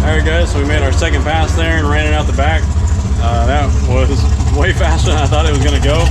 Alright guys, so we made our second pass there and ran it out the back. That was way faster than I thought it was going to go.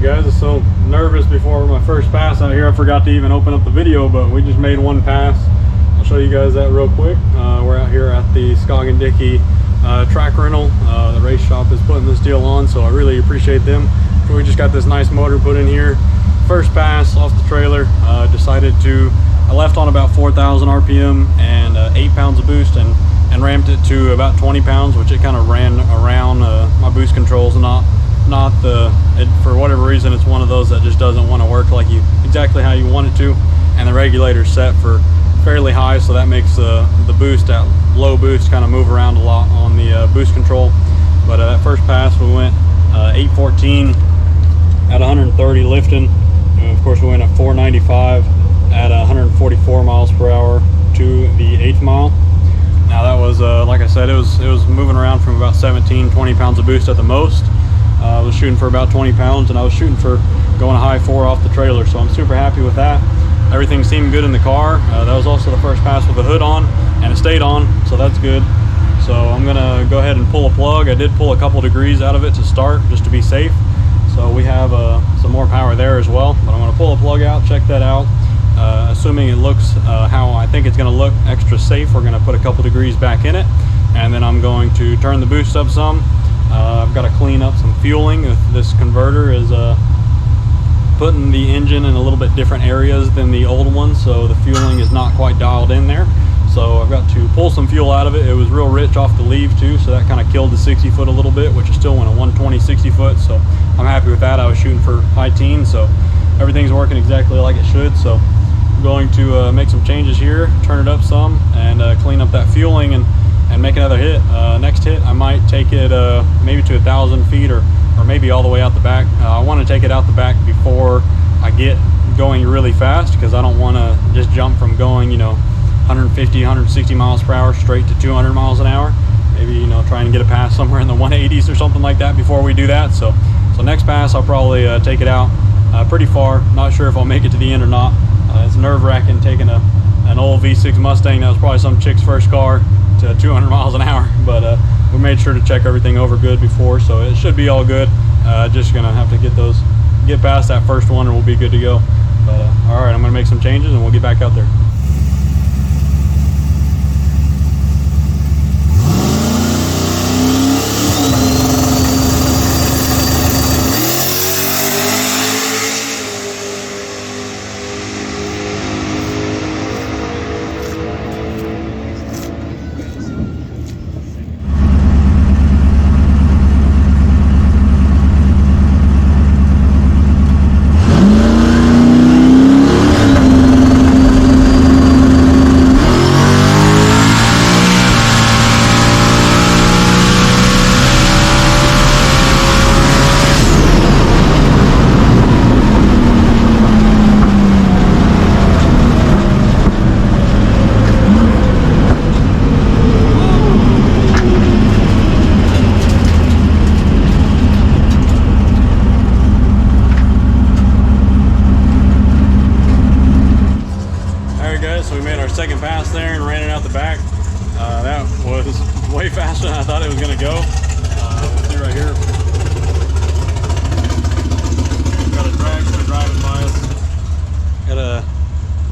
Guys, I'm so nervous before my first pass out here. I forgot to even open up the video, but we just made one pass. I'll show you guys that real quick. We're out here at the Scoggin Dickey track rental. The race shop is putting this deal on, so I really appreciate them. We just got this nice motor put in here. First pass off the trailer. I left on about 4,000 RPM and 8 pounds of boost and ramped it to about 20 pounds, which it kind of ran around my boost controls. For whatever reason, it's one of those that just doesn't want to work like exactly how you want it to, and the regulator's set for fairly high, so that makes the boost at low boost kind of move around a lot on the boost control. But that first pass we went 814 at 130 lifting, and of course we went at 495 at 144 miles per hour to the 8th mile. Now that was like I said, it was moving around from about 17-20 pounds of boost at the most. I was shooting for about 20 pounds, and I was shooting for going a high 4 off the trailer, so I'm super happy with that. Everything seemed good in the car. That was also the first pass with the hood on, and it stayed on, so that's good. So I'm gonna go ahead and pull a plug. I did pull a couple degrees out of it to start, just to be safe. So we have some more power there as well, but I'm gonna pull a plug out, check that out. Assuming it looks how I think it's gonna look, extra safe, we're gonna put a couple degrees back in it, and then I'm going to turn the boost up some. I've got to clean up some fueling. This converter is putting the engine in a little bit different areas than the old one, so the fueling is not quite dialed in there. So I've got to pull some fuel out of it. It was real rich off the leave too, so that kind of killed the 60 foot a little bit, which is still went a 120 60 foot, so I'm happy with that. I was shooting for high teens, so everything's working exactly like it should. So I'm going to make some changes here, turn it up some, and clean up that fueling and make another hit. Next hit I might take it maybe to 1,000 feet or maybe all the way out the back. I want to take it out the back before I get going really fast, because I don't want to just jump from going 150 160 miles per hour straight to 200 miles an hour. Maybe trying to get a pass somewhere in the 180s or something like that before we do that. So next pass I'll probably take it out pretty far. Not sure if I'll make it to the end or not. It's nerve-wracking taking an old V6 Mustang that was probably some chick's first car to 200 miles an hour, but we made sure to check everything over good before, so it should be all good. Just gonna have to get past that first one and we'll be good to go. But all right, I'm gonna make some changes and we'll get back out there. guys, so we made our second pass there and ran it out the back. That was way faster than I thought it was going to go. We'll see right here. Got a dragster driving by us. Got a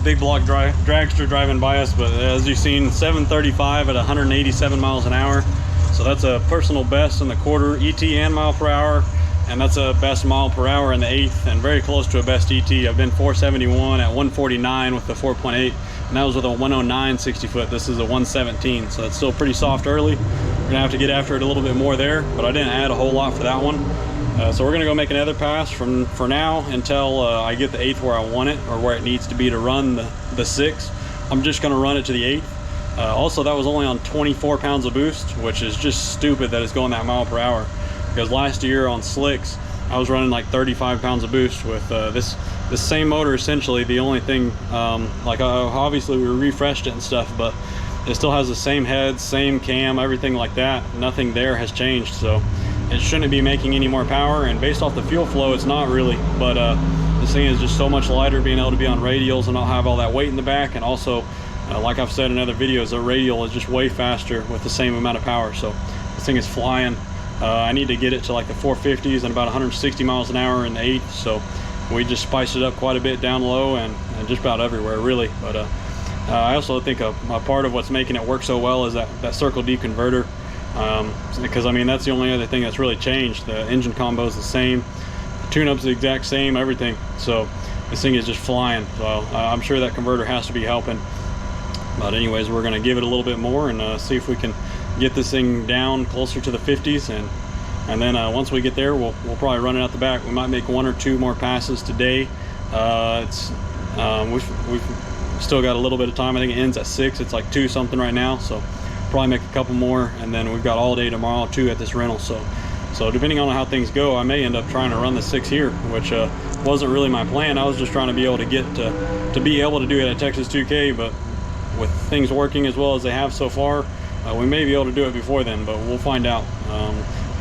big block dragster driving by us, but as you've seen, 735 at 187 miles an hour. So that's a personal best in the quarter ET and mile per hour, and that's a best mile per hour in the 8th, and very close to a best ET. I've been 471 at 149 with the 4.8, and that was with a 109 60 foot. This is a 117, so it's still pretty soft early. We're gonna have to get after it a little bit more there, but I didn't add a whole lot for that one. So we're gonna go make another pass for now until I get the 8th where I want it, or where it needs to be to run the 6th. I'm just gonna run it to the 8th. Also, that was only on 24 pounds of boost, which is just stupid that it's going that mile per hour. Because last year on slicks, I was running like 35 pounds of boost with this same motor essentially. The only thing, obviously we refreshed it and stuff, but it still has the same head, same cam, everything like that. Nothing there has changed, so it shouldn't be making any more power, and based off the fuel flow, it's not really. But this thing is just so much lighter, being able to be on radials and not have all that weight in the back, and also, like I've said in other videos, the radial is just way faster with the same amount of power. So this thing is flying. I need to get it to like the 450s and about 160 miles an hour in the 8th, so we just spiced it up quite a bit down low and just about everywhere really. But I also think a part of what's making it work so well is that Circle D converter, because I mean that's the only other thing that's really changed. The engine combo is the same, the tune-up's the exact same, everything. So this thing is just flying. So I'm sure that converter has to be helping. But anyways, we're going to give it a little bit more and see if we can get this thing down closer to the 50s, and then once we get there, we'll probably run it out the back. We might make 1 or 2 more passes today. We've still got a little bit of time. I think it ends at 6. It's like 2 something right now, so probably make a couple more, and then we've got all day tomorrow too at this rental. So depending on how things go, I may end up trying to run the 6 here, which wasn't really my plan. I was just trying to be able to get to be able to do it at Texas 2K, but with things working as well as they have so far, we may be able to do it before then, but we'll find out.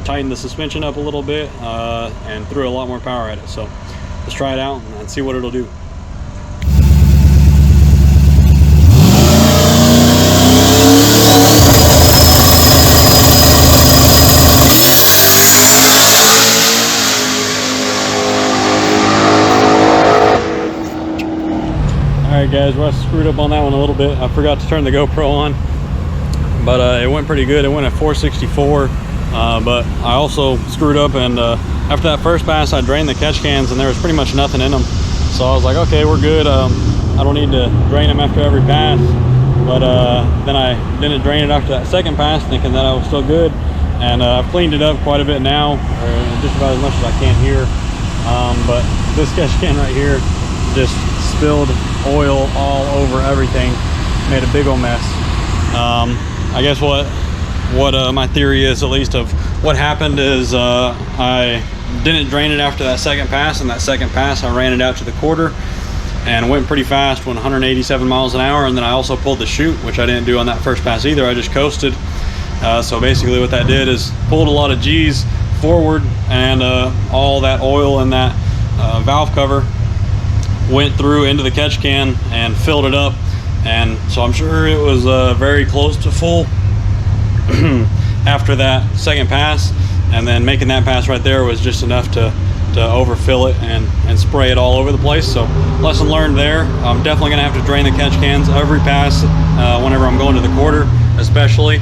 Tighten the suspension up a little bit and threw a lot more power at it. So let's try it out and see what it'll do. Alright guys, well, I screwed up on that one a little bit. I forgot to turn the GoPro on, but it went pretty good. It went at 464, but I also screwed up, and after that first pass I drained the catch cans and there was pretty much nothing in them. So I was like, okay, we're good. I don't need to drain them after every pass. But then I didn't drain it after that second pass, thinking that I was still good. And I've cleaned it up quite a bit now, or just about as much as I can here. But this catch can right here just spilled oil all over everything, made a big old mess. I guess what my theory is, at least, of what happened is I didn't drain it after that second pass, and that second pass I ran it out to the quarter and went pretty fast, went 187 miles an hour, and then I also pulled the chute, which I didn't do on that first pass either. I just coasted. So basically what that did is pulled a lot of G's forward, and all that oil in that valve cover went through into the catch can and filled it up. And so I'm sure it was very close to full after that second pass, and then making that pass right there was just enough to overfill it and spray it all over the place. So lesson learned there. I'm definitely gonna have to drain the catch cans every pass whenever I'm going to the quarter, especially.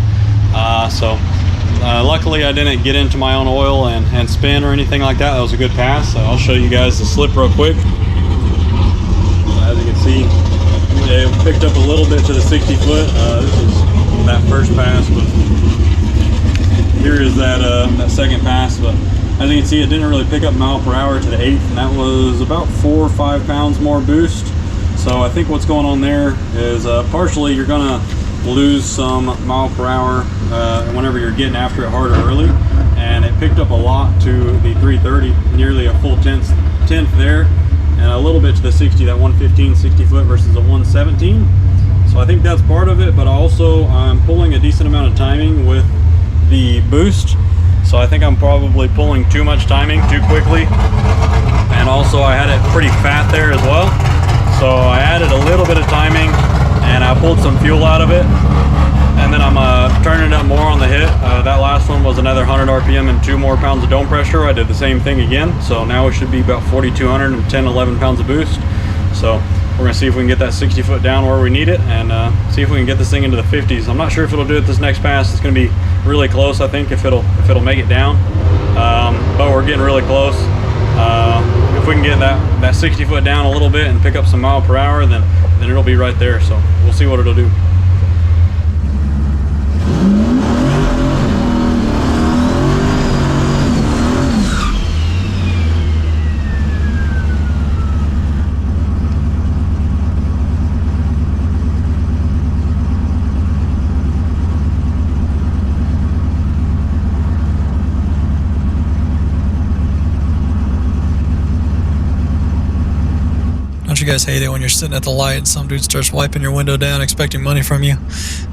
Luckily I didn't get into my own oil and spin or anything like that. That was a good pass. So I'll show you guys the slip real quick. As you can see, it picked up a little bit to the 60 foot. This is that first pass, but here is that second pass. But as you can see, it didn't really pick up mile per hour to the 8th, and that was about 4 or 5 pounds more boost. So I think what's going on there is partially you're gonna lose some mile per hour whenever you're getting after it harder early, and it picked up a lot to the 330, nearly a full tenth there, and a little bit to the 60, that 115 60 foot versus a 117. So I think that's part of it, but also I'm pulling a decent amount of timing with the boost. So I think I'm probably pulling too much timing too quickly, and also I had it pretty fat there as well. So I added a little bit of timing and I pulled some fuel out of it, and then I'm turning it up more on the hit. That last one was another 100 RPM and 2 more pounds of dome pressure. I did the same thing again, so now it should be about 4,200 and 10-11 pounds of boost. So we're gonna see if we can get that 60 foot down where we need it, and see if we can get this thing into the 50s. I'm not sure if it'll do it this next pass. It's gonna be really close, I think, if it'll make it down. But we're getting really close. If we can get that 60 foot down a little bit and pick up some mile per hour, then it'll be right there. So we'll see what it'll do. Don't you guys hate it when you're sitting at the light and some dude starts wiping your window down expecting money from you?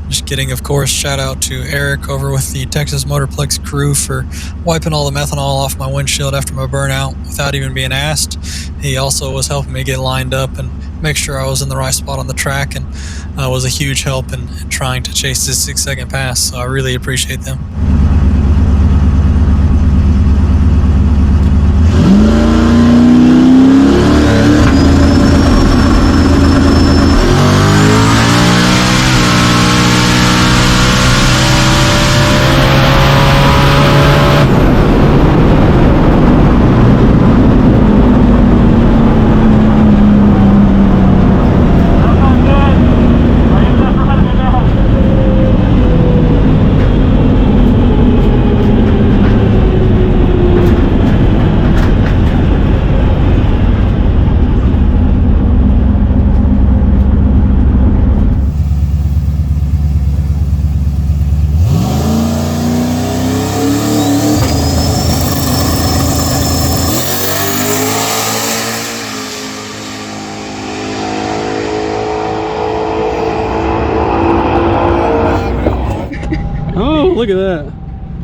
Just kidding, of course. Shout out to Eric over with the Texas Motorplex crew for wiping all the methanol off my windshield after my burnout without even being asked. He also was helping me get lined up and make sure I was in the right spot on the track, and was a huge help in trying to chase this 6-second pass, so I really appreciate them. Oh, look at that.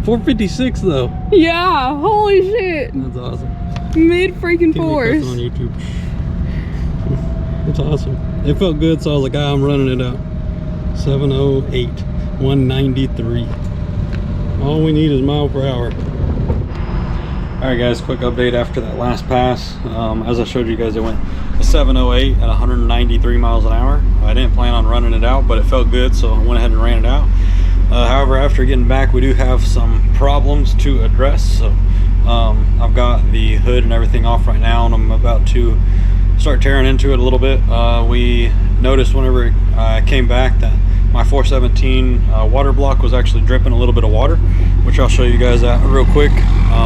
456 though. Yeah, holy shit. That's awesome. Mid freaking fours. On YouTube. That's awesome. It felt good, so I was like, I'm running it out. 708, 193. All we need is mile per hour. Alright guys, quick update after that last pass. As I showed you guys, it went a 708 at 193 miles an hour. I didn't plan on running it out, but it felt good, so I went ahead and ran it out. However, after getting back, we do have some problems to address. So I've got the hood and everything off right now, and I'm about to start tearing into it a little bit. We noticed whenever I came back that my 417 water block was actually dripping a little bit of water, which I'll show you guys that real quick.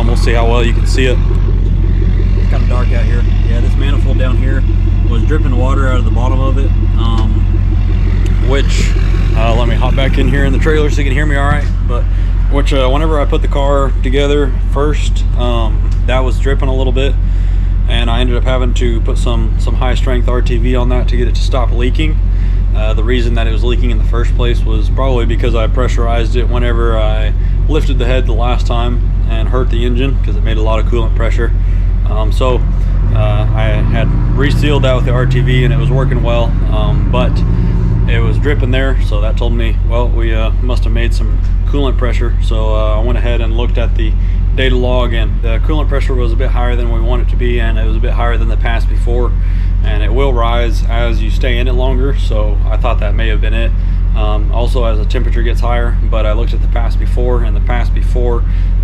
We'll see how well you can see it. It's kind of dark out here. Yeah, this manifold down here was dripping water out of the bottom of it, which let me hop back in here in the trailer so you can hear me all right. But which whenever I put the car together first, that was dripping a little bit, and I ended up having to put some high strength RTV on that to get it to stop leaking. The reason that it was leaking in the first place was probably because I pressurized it whenever I lifted the head the last time and hurt the engine, because it made a lot of coolant pressure. So I had resealed that with the RTV and it was working well, but it was dripping there, so that told me, well, we must have made some coolant pressure. So I went ahead and looked at the data log, and the coolant pressure was a bit higher than we want it to be, and it was a bit higher than the pass before, and it will rise as you stay in it longer, so I thought that may have been it. Also, as the temperature gets higher, but I looked at the pass before, and the pass before,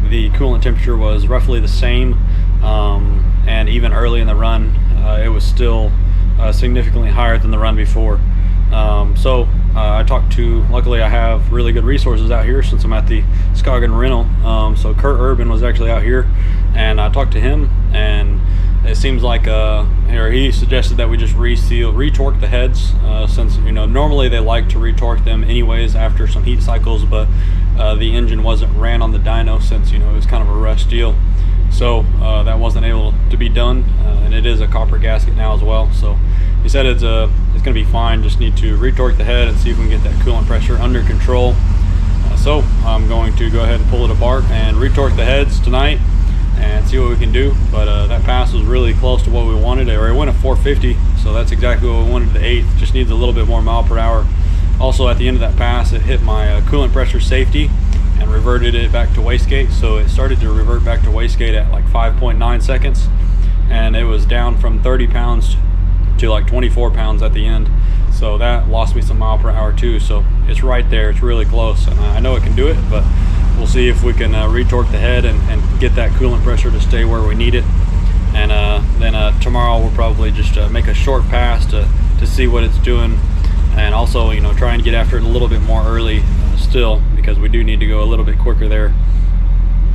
the coolant temperature was roughly the same, and even early in the run, it was still significantly higher than the run before. So I talked to, luckily I have really good resources out here since I'm at the Scoggin rental. So Kurt Urban was actually out here, and I talked to him, and it seems like he suggested that we just retorque the heads, since, you know, normally they like to retorque them anyways after some heat cycles, but the engine wasn't ran on the dyno since, you know, it was kind of a rush deal. So that wasn't able to be done, and it is a copper gasket now as well. So he said it's going to be fine, just need to retorque the head and see if we can get that coolant pressure under control. So I'm going to go ahead and pull it apart and retorque the heads tonight, and see what we can do. But that pass was really close to what we wanted. Or it went at 450, so that's exactly what we wanted. The 8th just needs a little bit more mile per hour. Also, at the end of that pass, it hit my coolant pressure safety and reverted it back to wastegate. So it started to revert back to wastegate at like 5.9 seconds, and it was down from 30 pounds to like 24 pounds at the end. So that lost me some mile per hour too. So it's right there, it's really close, and I know it can do it, but we'll see if we can retorque the head and get that coolant pressure to stay where we need it. And then tomorrow we'll probably just make a short pass to see what it's doing, and also, you know, try and get after it a little bit more early still, because we do need to go a little bit quicker there,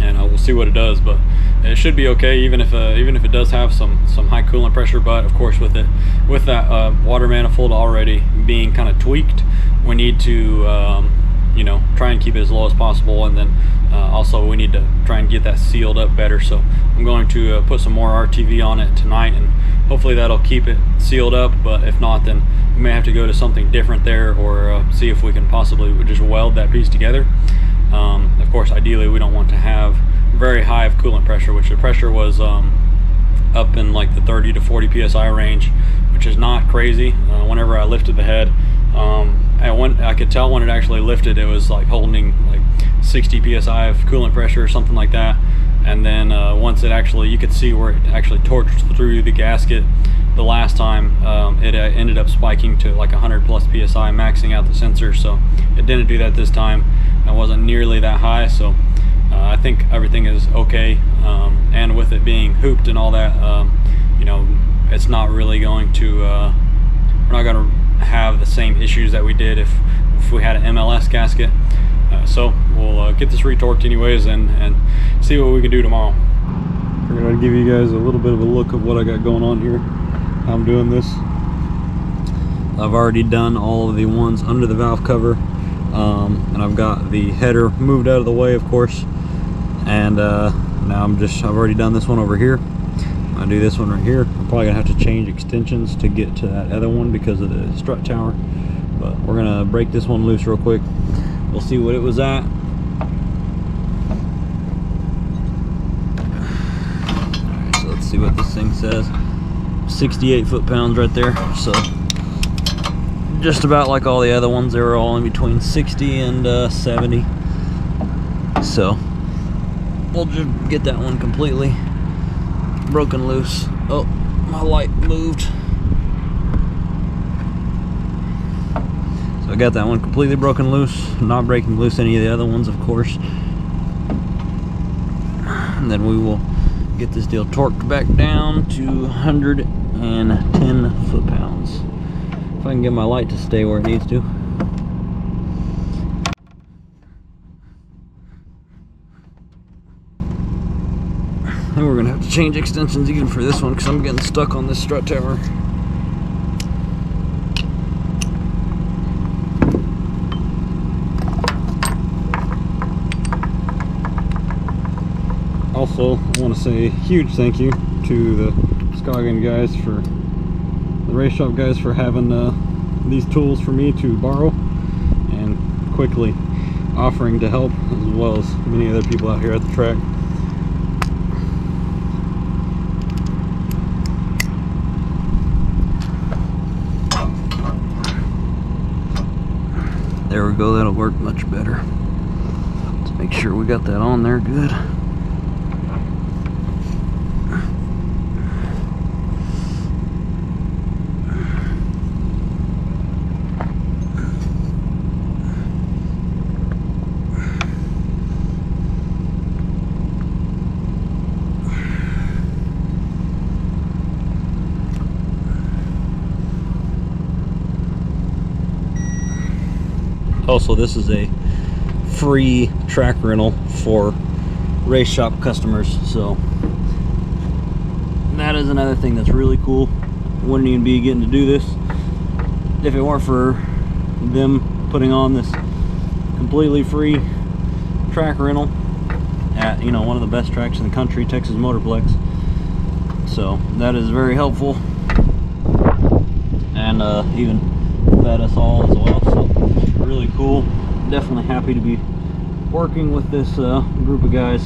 and we'll see what it does. But it should be okay, even if it does have some high coolant pressure. But of course, with that water manifold already being kind of tweaked, we need to you know, try and keep it as low as possible, and then also we need to try and get that sealed up better. So I'm going to put some more RTV on it tonight, and hopefully that'll keep it sealed up. But if not, then we may have to go to something different there, or see if we can possibly just weld that piece together. Of course, ideally we don't want to have very high of coolant pressure, which the pressure was up in like the 30 to 40 psi range, which is not crazy. Whenever I lifted the head, I could tell when it actually lifted, it was like holding like 60 psi of coolant pressure or something like that. And then once it actually, you could see where it actually torched through the gasket the last time, it ended up spiking to like 100 plus psi, maxing out the sensor. So it didn't do that this time. It wasn't nearly that high. So I think everything is okay. And with it being hooped and all that, you know, it's not really going to, we're not going to have the same issues that we did if we had an MLS gasket. So we'll get this retorqued anyways, and see what we can do tomorrow. Figured I'd give you guys a little bit of a look of what I got going on here, how I'm doing this. I've already done all of the ones under the valve cover, and I've got the header moved out of the way, of course. And now I've already done this one over here. I do this one right here. I'm probably gonna have to change extensions to get to that other one because of the strut tower, but we're gonna break this one loose real quick. We'll see what it was at. Alright, so let's see what this thing says. 68 foot-pounds right there. So just about like all the other ones, they were all in between 60 and 70. So we'll just get that one completely broken loose. Oh, my light moved. So I got that one completely broken loose, not breaking loose any of the other ones, of course. And then we will get this deal torqued back down to 110 foot-pounds. If I can get my light to stay where it needs to. And we're gonna have to change extensions even for this one, because I'm getting stuck on this strut tower. Also, I want to say a huge thank you to the Scoggin guys, for the race shop guys, for having these tools for me to borrow and quickly offering to help, as well as many other people out here at the track. There we go, that'll work much better. Let's make sure we got that on there good. Also, this is a free track rental for race shop customers, so that is another thing that's really cool. Wouldn't even be getting to do this if it weren't for them putting on this completely free track rental at, you know, one of the best tracks in the country, Texas Motorplex. So that is very helpful, and even fed us all as well. So really cool. Definitely happy to be working with this group of guys.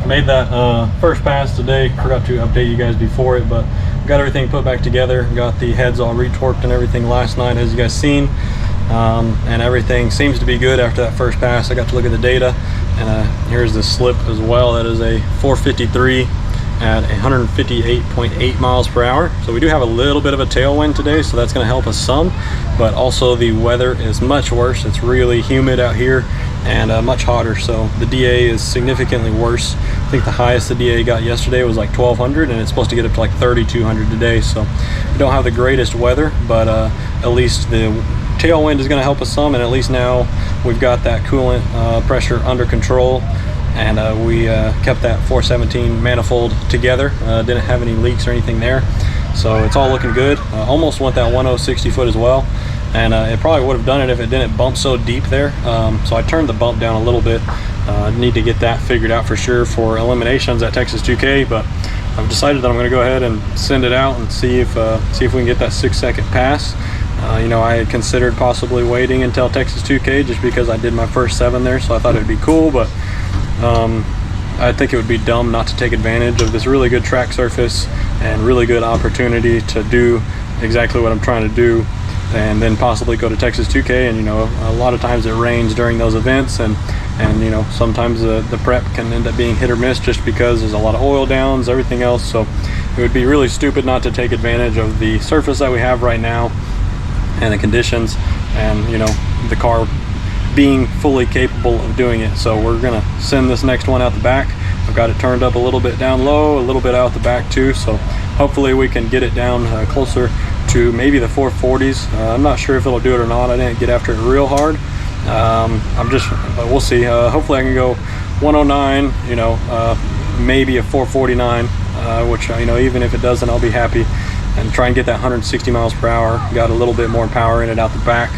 made that first pass today. Forgot to update you guys before it, but got everything put back together. Got the heads all retorqued and everything last night, as you guys seen. And everything seems to be good after that first pass. I got to look at the data, and here's the slip as well. That is a 453 at 158.8 miles per hour. So we do have a little bit of a tailwind today, so that's going to help us some, but also the weather is much worse. It's really humid out here and much hotter, so the DA is significantly worse. I think the highest the DA got yesterday was like 1200, and it's supposed to get up to like 3200 today. So we don't have the greatest weather, but at least the tailwind is going to help us some, and at least now we've got that coolant pressure under control, and we kept that 417 manifold together. Didn't have any leaks or anything there, so it's all looking good. Almost went that 1060 foot as well, and it probably would have done it if it didn't bump so deep there. So I turned the bump down a little bit. Need to get that figured out for sure for eliminations at Texas 2K, but I've decided that I'm going to go ahead and send it out and see if we can get that 6-second pass. You know, I had considered possibly waiting until Texas 2K just because I did my first 7 there, so I thought it'd be cool, but I think it would be dumb not to take advantage of this really good track surface and really good opportunity to do exactly what I'm trying to do, and then possibly go to Texas 2K. And you know, a lot of times it rains during those events, and you know, sometimes the prep can end up being hit or miss just because there's a lot of oil downs, everything else. So it would be really stupid not to take advantage of the surface that we have right now and the conditions, and you know, the car being fully capable of doing it. So we're gonna send this next one out the back. I've got it turned up a little bit down low, a little bit out the back too, so hopefully we can get it down closer to maybe the 440s. I'm not sure if it'll do it or not. I didn't get after it real hard. But we'll see. Hopefully I can go 109, you know, maybe a 449, which, you know, even if it doesn't, I'll be happy, and try and get that 160 miles per hour. Got a little bit more power in it out the back,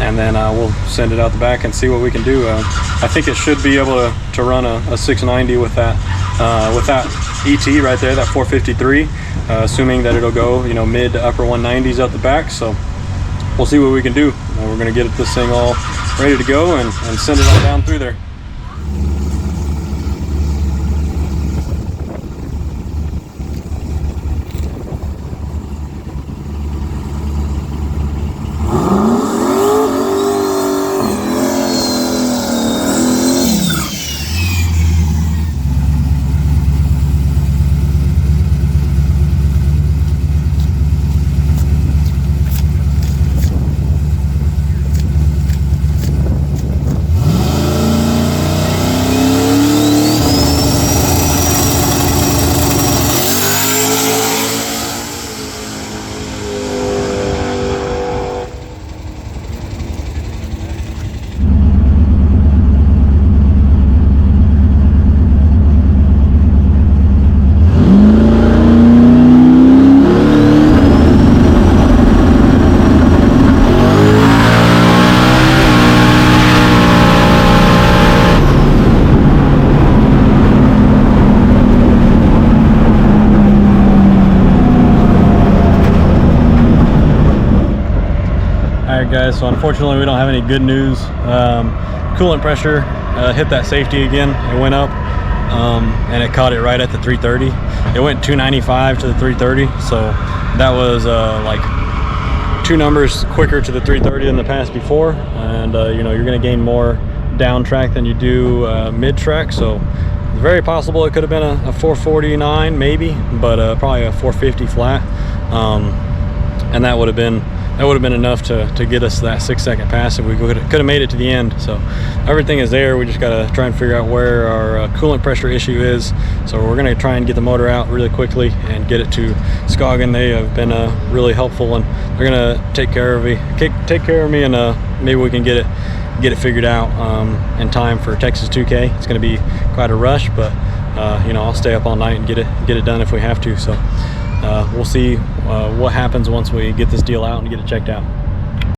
and then we'll send it out the back and see what we can do. I think it should be able to run a 690 with that ET right there, that 453, assuming that it'll go, you know, mid to upper 190s out the back. So we'll see what we can do. We're gonna get this thing all ready to go and send it all down through there. Alright guys, so unfortunately we don't have any good news. Coolant pressure hit that safety again. It went up, and it caught it right at the 330. It went 295 to the 330, so that was like 2 numbers quicker to the 330 than the pass before. And you know, you're going to gain more down track than you do mid track, so it's very possible it could have been a 449 maybe, but probably a 450 flat, and that would have been enough to get us that 6-second pass if we could have made it to the end. So everything is there. We just got to try and figure out where our coolant pressure issue is. So we're going to try and get the motor out really quickly and get it to Scoggin. They have been really helpful, and they're going to take care of me, and maybe we can get it figured out in time for Texas 2K. It's going to be quite a rush, but you know, I'll stay up all night and get it done if we have to. So we'll see what happens once we get this deal out and get it checked out.